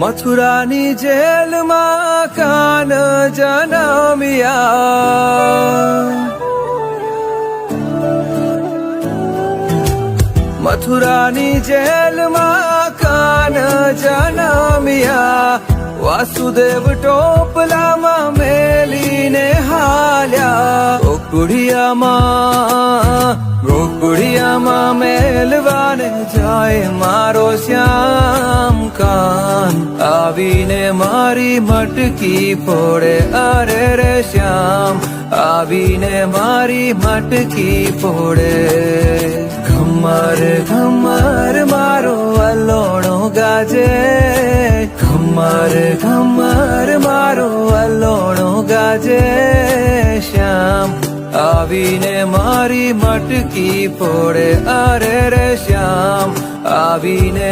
મથુરાની જેલમાં કાન જન્મ્યા, મથુરાની જેલમાં કાન જન્મ્યા, વાસુદેવ ટોપલામાં મેલીને હાલ્યા, ગોકુળિયામાં મેલવાને જાય મારો શ્યામ કાન, આવીને મારી મટકી ફોડે, અરે રે શ્યામ આવીને મારી મટકી ફોડે. ઘમર ઘમર મારો વલોણો ગાજે, ઘમર ઘમર મારો વલોણો ગાજે, શ્યામ આવીને મારી મટકી ફોડે, અરે રે શ્યામ આવીને